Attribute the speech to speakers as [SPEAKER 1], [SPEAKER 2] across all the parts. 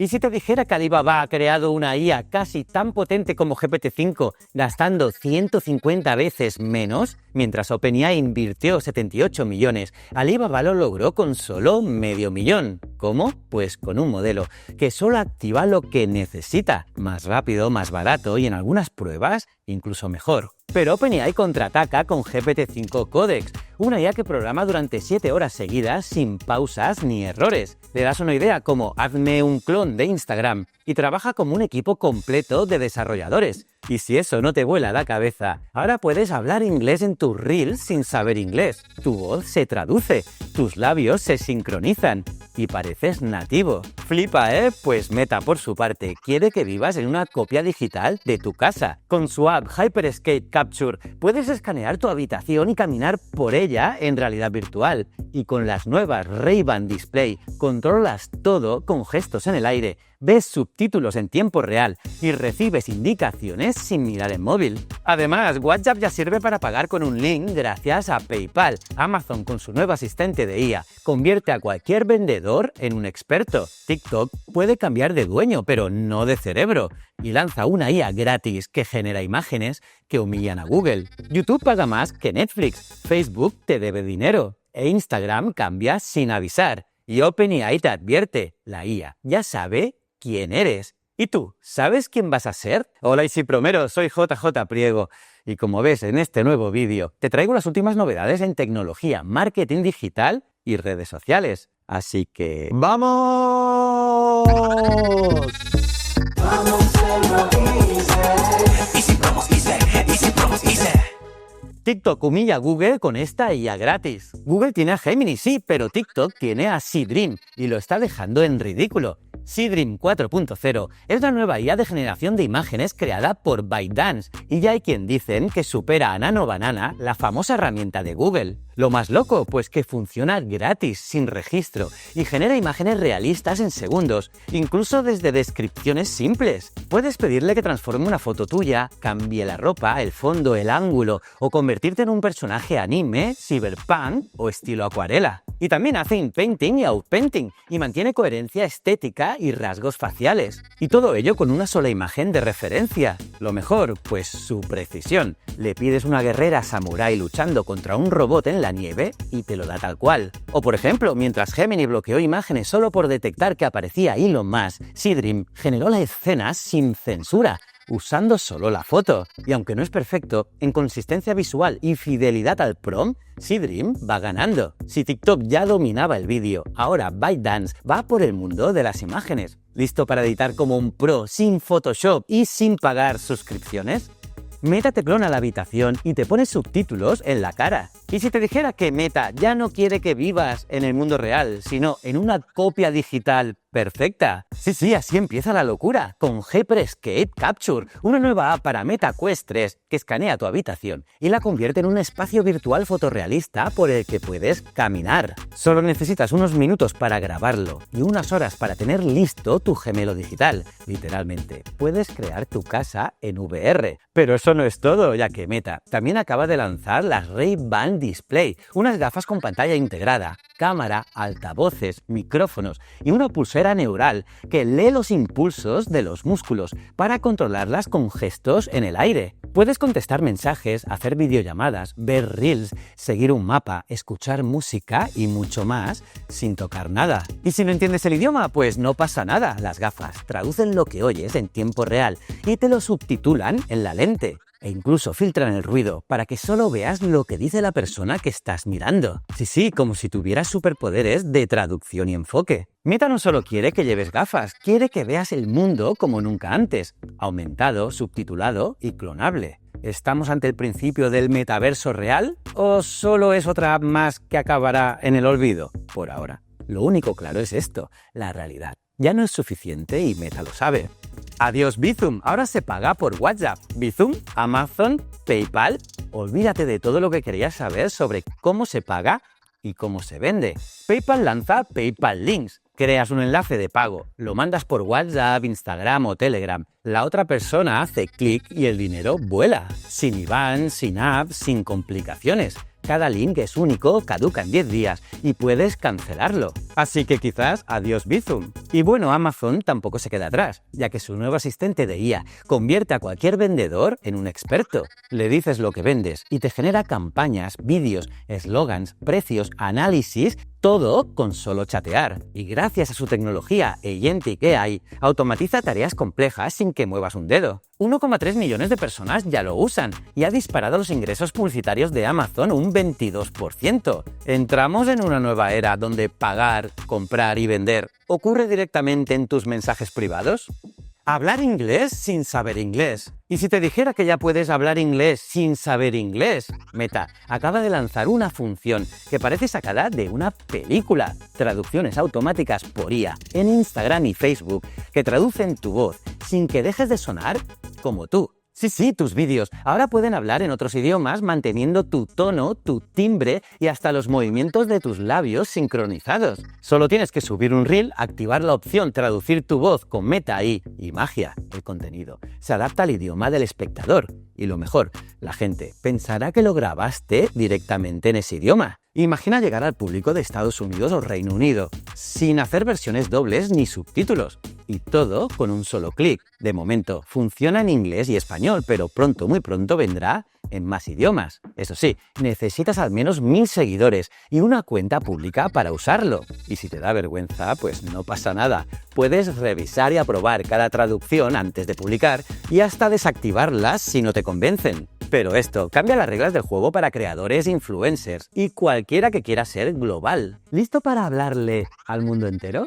[SPEAKER 1] ¿Y si te dijera que Alibaba ha creado una IA casi tan potente como GPT-5, gastando 150 veces menos? Mientras OpenAI invirtió 78 millones, Alibaba lo logró con solo $500,000. ¿Cómo? Pues con un modelo que solo activa lo que necesita, más rápido, más barato y en algunas pruebas incluso mejor. Pero OpenAI contraataca con GPT-5 Codex, una IA que programa durante 7 horas seguidas sin pausas ni errores. Le das una idea como hazme un clon de Instagram y trabaja como un equipo completo de desarrolladores. Y si eso no te vuela la cabeza, ahora puedes hablar inglés en tus reels sin saber inglés. Tu voz se traduce, tus labios se sincronizan y pareces nativo. Flipa, ¿eh? Pues Meta, por su parte, quiere que vivas en una copia digital de tu casa. Con su app Hyperscape Capture puedes escanear tu habitación y caminar por ella en realidad virtual. Y con las nuevas Ray-Ban Display controlas todo con gestos en el aire, ves subtítulos en tiempo real y recibes indicaciones sin mirar el móvil. Además, WhatsApp ya sirve para pagar con un link gracias a PayPal. Amazon, con su nuevo asistente de IA, convierte a cualquier vendedor en un experto. TikTok puede cambiar de dueño, pero no de cerebro, y lanza una IA gratis que genera imágenes que humillan a Google. YouTube paga más que Netflix, Facebook te debe dinero, e Instagram cambia sin avisar. Y OpenAI te advierte, la IA ya sabe quién eres. ¿Y tú, sabes quién vas a ser? Hola Promero, soy JJ Priego. Y como ves en este nuevo vídeo, te traigo las últimas novedades en tecnología, marketing digital y redes sociales. Así que... ¡vamos! TikTok humilla a Google con esta IA gratis. Google tiene a Gemini, sí, pero TikTok tiene a Seedream y lo está dejando en ridículo. Seedream 4.0 es la nueva IA de generación de imágenes creada por ByteDance y ya hay quien dicen que supera a Nano Banana, la famosa herramienta de Google. Lo más loco, pues que funciona gratis, sin registro, y genera imágenes realistas en segundos, incluso desde descripciones simples. Puedes pedirle que transforme una foto tuya, cambie la ropa, el fondo, el ángulo, o convertirte en un personaje anime, cyberpunk o estilo acuarela. Y también hace inpainting y outpainting, y mantiene coherencia estética y rasgos faciales. Y todo ello con una sola imagen de referencia. Lo mejor, pues su precisión. Le pides una guerrera samurái luchando contra un robot en la nieve y te lo da tal cual. O por ejemplo, mientras Gemini bloqueó imágenes solo por detectar que aparecía Elon Musk, Seedream generó la escena sin censura, usando solo la foto. Y aunque no es perfecto, en consistencia visual y fidelidad al prompt, Seedream va ganando. Si TikTok ya dominaba el vídeo, ahora ByteDance va por el mundo de las imágenes. ¿Listo para editar como un pro sin Photoshop y sin pagar suscripciones? Meta te clona la habitación y te pone subtítulos en la cara. ¿Y si te dijera que Meta ya no quiere que vivas en el mundo real, sino en una copia digital perfecta? Sí, así empieza la locura, con Hyperscape Capture, una nueva app para Meta Quest 3 que escanea tu habitación y la convierte en un espacio virtual fotorrealista por el que puedes caminar. Solo necesitas unos minutos para grabarlo y unas horas para tener listo tu gemelo digital. Literalmente, puedes crear tu casa en VR. Pero eso no es todo, ya que Meta también acaba de lanzar las Ray-Ban Display, unas gafas con pantalla integrada, cámara, altavoces, micrófonos y una pulsera neural que lee los impulsos de los músculos para controlarlas con gestos en el aire. Puedes contestar mensajes, hacer videollamadas, ver reels, seguir un mapa, escuchar música y mucho más sin tocar nada. Y si no entiendes el idioma, pues no pasa nada. Las gafas traducen lo que oyes en tiempo real y te lo subtitulan en la lente. E incluso filtran el ruido para que solo veas lo que dice la persona que estás mirando. Sí, como si tuvieras superpoderes de traducción y enfoque. Meta no solo quiere que lleves gafas, quiere que veas el mundo como nunca antes, aumentado, subtitulado y clonable. ¿Estamos ante el principio del metaverso real o solo es otra app más que acabará en el olvido? Por ahora, lo único claro es esto, la realidad ya no es suficiente y Meta lo sabe. Adiós Bizum, ahora se paga por WhatsApp. Bizum, Amazon, PayPal. Olvídate de todo lo que querías saber sobre cómo se paga y cómo se vende. PayPal lanza PayPal Links. Creas un enlace de pago, lo mandas por WhatsApp, Instagram o Telegram. La otra persona hace clic y el dinero vuela. Sin IBAN, sin app, sin complicaciones. Cada link es único, caduca en 10 días y puedes cancelarlo. Así que quizás adiós Bizum. Y bueno, Amazon tampoco se queda atrás, ya que su nuevo asistente de IA convierte a cualquier vendedor en un experto. Le dices lo que vendes y te genera campañas, vídeos, eslogans, precios, análisis, todo con solo chatear. Y gracias a su tecnología Agentic AI, automatiza tareas complejas sin que muevas un dedo. 1,3 millones de personas ya lo usan y ha disparado los ingresos publicitarios de Amazon un 22%. Entramos en una nueva era donde pagar, comprar y vender ocurre directamente en tus mensajes privados. Hablar inglés sin saber inglés. ¿Y si te dijera que ya puedes hablar inglés sin saber inglés? Meta acaba de lanzar una función que parece sacada de una película. Traducciones automáticas por IA en Instagram y Facebook que traducen tu voz sin que dejes de sonar como tú. Sí, tus vídeos ahora pueden hablar en otros idiomas manteniendo tu tono, tu timbre y hasta los movimientos de tus labios sincronizados. Solo tienes que subir un reel, activar la opción traducir tu voz con Meta AI y magia. El contenido se adapta al idioma del espectador. Y lo mejor, la gente pensará que lo grabaste directamente en ese idioma. Imagina llegar al público de Estados Unidos o Reino Unido, sin hacer versiones dobles ni subtítulos. Y todo con un solo clic. De momento, funciona en inglés y español, pero pronto, muy pronto vendrá en más idiomas. Eso sí, necesitas al menos 1000 seguidores y una cuenta pública para usarlo. Y si te da vergüenza, pues no pasa nada. Puedes revisar y aprobar cada traducción antes de publicar y hasta desactivarlas si no te convencen. Pero esto cambia las reglas del juego para creadores, influencers y cualquiera que quiera ser global. ¿Listo para hablarle al mundo entero?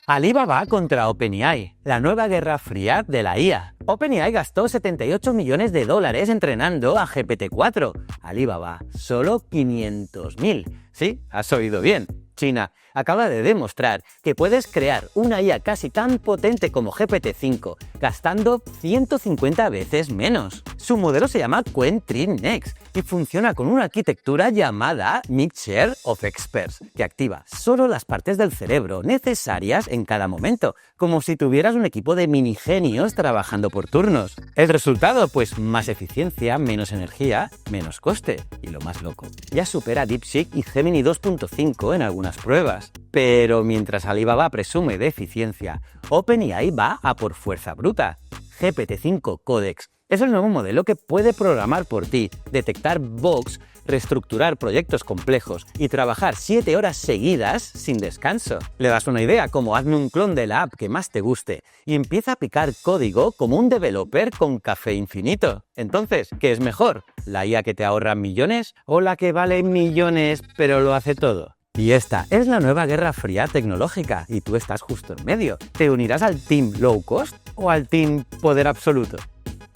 [SPEAKER 1] Alibaba contra OpenAI, la nueva guerra fría de la IA. OpenAI gastó 78 millones de dólares entrenando a GPT-4. Alibaba, solo 500.000. Sí, has oído bien. China acaba de demostrar que puedes crear una IA casi tan potente como GPT-5 gastando 150 veces menos. Su modelo se llama Qwen-3 Next y funciona con una arquitectura llamada Mixture of Experts, que activa solo las partes del cerebro necesarias en cada momento, como si tuvieras un equipo de minigenios trabajando por turnos. El resultado, pues más eficiencia, menos energía, menos coste. Y lo más loco, ya supera DeepSeek y Gemini 2.5 en algunas pruebas. Pero mientras Alibaba presume de eficiencia, OpenAI va a por fuerza bruta. GPT-5 Codex es el nuevo modelo que puede programar por ti, detectar bugs, reestructurar proyectos complejos y trabajar 7 horas seguidas sin descanso. Le das una idea como hazme un clon de la app que más te guste y empieza a picar código como un developer con café infinito. Entonces, ¿qué es mejor? ¿La IA que te ahorra millones o la que vale millones pero lo hace todo? Y esta es la nueva guerra fría tecnológica y tú estás justo en medio. ¿Te unirás al team low cost o al team poder absoluto?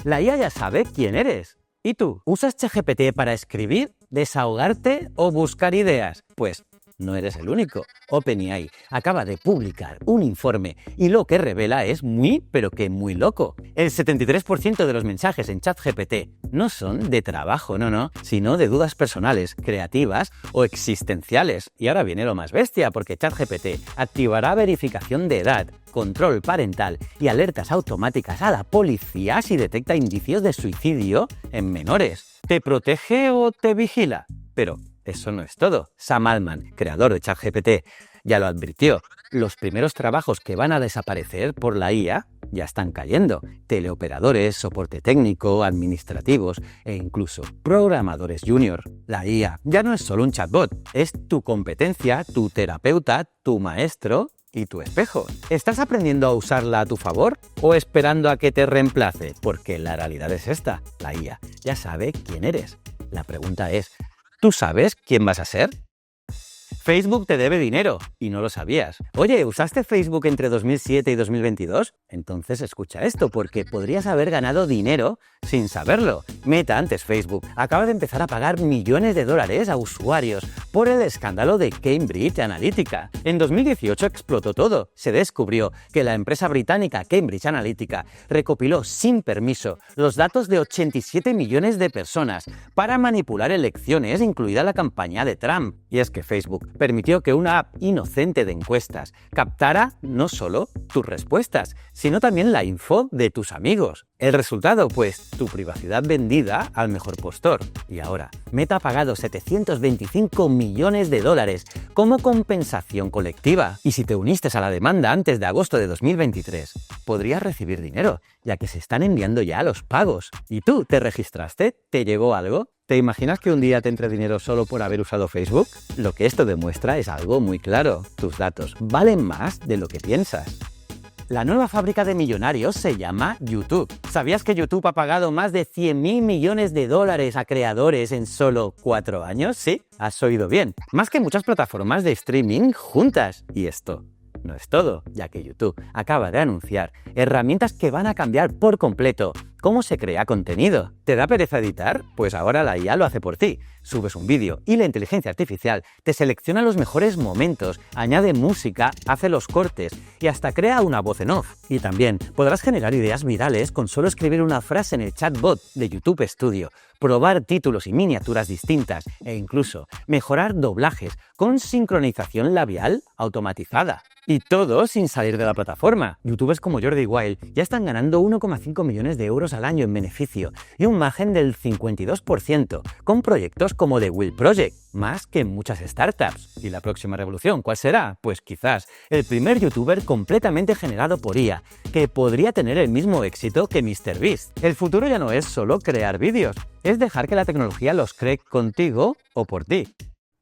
[SPEAKER 1] La IA ya sabe quién eres. ¿Y tú? ¿Usas ChatGPT para escribir, desahogarte o buscar ideas? Pues no eres el único. OpenAI acaba de publicar un informe y lo que revela es pero que muy loco. El 73% de los mensajes en ChatGPT no son de trabajo, no, sino de dudas personales, creativas o existenciales. Y ahora viene lo más bestia, porque ChatGPT activará verificación de edad, control parental y alertas automáticas a la policía si detecta indicios de suicidio en menores. ¿Te protege o te vigila? Pero eso no es todo. Sam Altman, creador de ChatGPT, ya lo advirtió. Los primeros trabajos que van a desaparecer por la IA ya están cayendo. Teleoperadores, soporte técnico, administrativos e incluso programadores junior. La IA ya no es solo un chatbot, es tu competencia, tu terapeuta, tu maestro y tu espejo. ¿Estás aprendiendo a usarla a tu favor o esperando a que te reemplace? Porque la realidad es esta. La IA ya sabe quién eres. La pregunta es, ¿tú sabes quién vas a ser? Facebook te debe dinero y no lo sabías. Oye, ¿usaste Facebook entre 2007 y 2022? Entonces escucha esto, porque podrías haber ganado dinero sin saberlo. Meta, antes Facebook, acaba de empezar a pagar millones de dólares a usuarios por el escándalo de Cambridge Analytica. En 2018 explotó todo. Se descubrió que la empresa británica Cambridge Analytica recopiló sin permiso los datos de 87 millones de personas para manipular elecciones, incluida la campaña de Trump. Y es que Facebook permitió que una app inocente de encuestas captara no solo tus respuestas, sino también la info de tus amigos. El resultado, pues, tu privacidad vendida al mejor postor. Y ahora, Meta ha pagado $725 millones como compensación colectiva. Y si te uniste a la demanda antes de agosto de 2023, podrías recibir dinero, ya que se están enviando ya los pagos. ¿Y tú te registraste? ¿Te llegó algo? ¿Te imaginas que un día te entre dinero solo por haber usado Facebook? Lo que esto demuestra es algo muy claro. Tus datos valen más de lo que piensas. La nueva fábrica de millonarios se llama YouTube. ¿Sabías que YouTube ha pagado más de $100.000 millones a creadores en solo 4 años? Sí, has oído bien. Más que muchas plataformas de streaming juntas. Y esto no es todo, ya que YouTube acaba de anunciar herramientas que van a cambiar por completo cómo se crea contenido. ¿Te da pereza editar? Pues ahora la IA lo hace por ti. Subes un vídeo y la inteligencia artificial te selecciona los mejores momentos, añade música, hace los cortes y hasta crea una voz en off. Y también podrás generar ideas virales con solo escribir una frase en el chatbot de YouTube Studio, probar títulos y miniaturas distintas e incluso mejorar doblajes con sincronización labial automatizada. Y todo sin salir de la plataforma. Youtubers como Jordi Wild ya están ganando 1,5 millones de euros al año en beneficio y un margen del 52%, con proyectos como The Will Project, más que en muchas startups. ¿Y la próxima revolución cuál será? Pues quizás el primer youtuber completamente generado por IA, que podría tener el mismo éxito que MrBeast. El futuro ya no es solo crear vídeos, es dejar que la tecnología los cree contigo o por ti.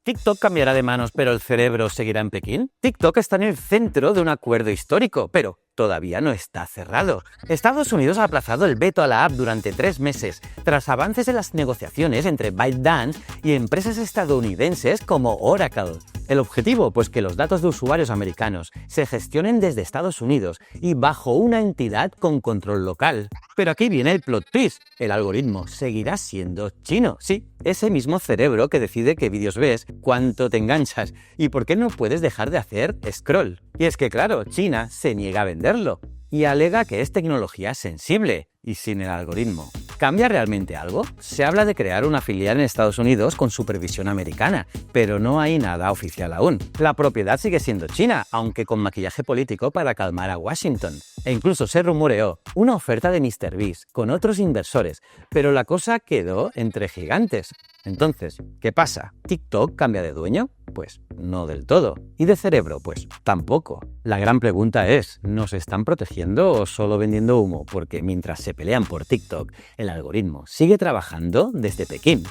[SPEAKER 1] ¿TikTok cambiará de manos pero el cerebro seguirá en Pekín? TikTok está en el centro de un acuerdo histórico, pero todavía no está cerrado. Estados Unidos ha aplazado el veto a la app durante 3 meses, tras avances en las negociaciones entre ByteDance y empresas estadounidenses como Oracle. El objetivo, pues que los datos de usuarios americanos se gestionen desde Estados Unidos y bajo una entidad con control local. Pero aquí viene el plot twist. El algoritmo seguirá siendo chino. Sí, ese mismo cerebro que decide qué vídeos ves, cuánto te enganchas y por qué no puedes dejar de hacer scroll. Y es que claro, China se niega a venderlo y alega que es tecnología sensible y sin el algoritmo. ¿Cambia realmente algo? Se habla de crear una filial en Estados Unidos con supervisión americana, pero no hay nada oficial aún. La propiedad sigue siendo china, aunque con maquillaje político para calmar a Washington. E incluso se rumoreó una oferta de MrBeast con otros inversores, pero la cosa quedó entre gigantes. Entonces, ¿qué pasa? ¿TikTok cambia de dueño? Pues no del todo. ¿Y de cerebro? Pues tampoco. La gran pregunta es, ¿nos están protegiendo o solo vendiendo humo? Porque mientras se pelean por TikTok, el algoritmo sigue trabajando desde Pekín.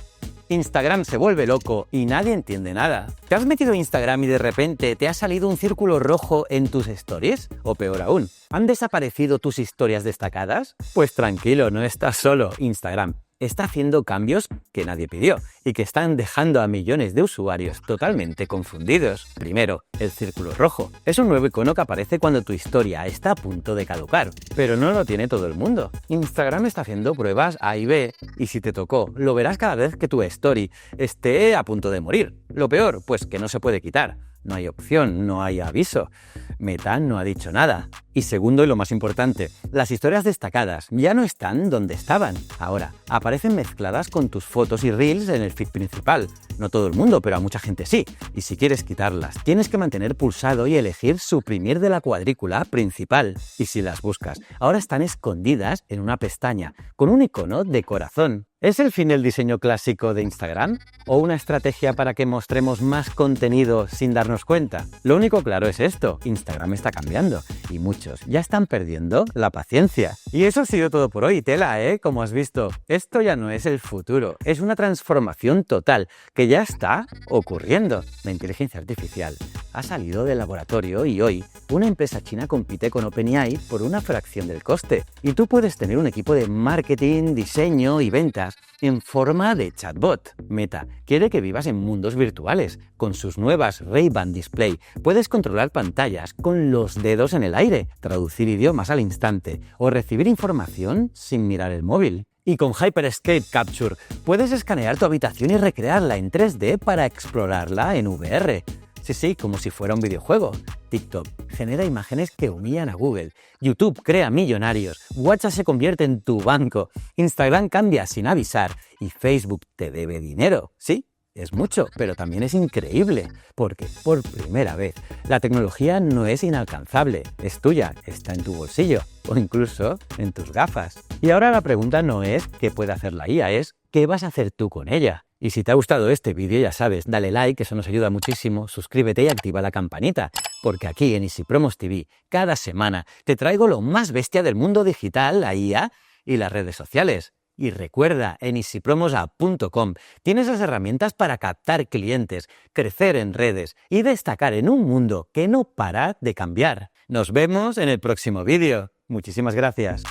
[SPEAKER 1] Instagram se vuelve loco y nadie entiende nada. ¿Te has metido en Instagram y de repente te ha salido un círculo rojo en tus stories? O peor aún, ¿han desaparecido tus historias destacadas? Pues tranquilo, no estás solo. Instagram está haciendo cambios que nadie pidió y que están dejando a millones de usuarios totalmente confundidos. Primero, el círculo rojo. Es un nuevo icono que aparece cuando tu historia está a punto de caducar, pero no lo tiene todo el mundo. Instagram está haciendo pruebas A y B y si te tocó, lo verás cada vez que tu story esté a punto de morir. Lo peor, pues que no se puede quitar. No hay opción, no hay aviso. Meta no ha dicho nada. Y segundo, y lo más importante, las historias destacadas ya no están donde estaban. Ahora, aparecen mezcladas con tus fotos y reels en el feed principal. No todo el mundo, pero a mucha gente sí. Y si quieres quitarlas, tienes que mantener pulsado y elegir suprimir de la cuadrícula principal. Y si las buscas, ahora están escondidas en una pestaña, con un icono de corazón. ¿Es el fin del diseño clásico de Instagram? ¿O una estrategia para que mostremos más contenido sin darnos cuenta? Lo único claro es esto, Instagram está cambiando y muchos ya están perdiendo la paciencia. Y eso ha sido todo por hoy, tela, Como has visto, esto ya no es el futuro, es una transformación total que ya está ocurriendo. La inteligencia artificial ha salido del laboratorio y hoy una empresa china compite con OpenAI por una fracción del coste. Y tú puedes tener un equipo de marketing, diseño y ventas en forma de chatbot. Meta quiere que vivas en mundos virtuales. Con sus nuevas Ray-Ban Display puedes controlar pantallas con los dedos en el aire, traducir idiomas al instante o recibir información sin mirar el móvil. Y con Hyperscape Capture puedes escanear tu habitación y recrearla en 3D para explorarla en VR. Sí, como si fuera un videojuego. TikTok genera imágenes que humillan a Google. YouTube crea millonarios. WhatsApp se convierte en tu banco. Instagram cambia sin avisar. Y Facebook te debe dinero. Sí, Es mucho, pero también es increíble, porque por primera vez la tecnología no es inalcanzable, es tuya, está en tu bolsillo o incluso en tus gafas. Y ahora la pregunta no es qué puede hacer la IA, es qué vas a hacer tú con ella. Y si te ha gustado este vídeo, ya sabes, dale like, que eso nos ayuda muchísimo, suscríbete y activa la campanita, porque aquí en Easy Promos TV, cada semana te traigo lo más bestia del mundo digital, la IA y las redes sociales. Y recuerda, en easypromosapp.com tienes las herramientas para captar clientes, crecer en redes y destacar en un mundo que no para de cambiar. Nos vemos en el próximo vídeo. Muchísimas gracias.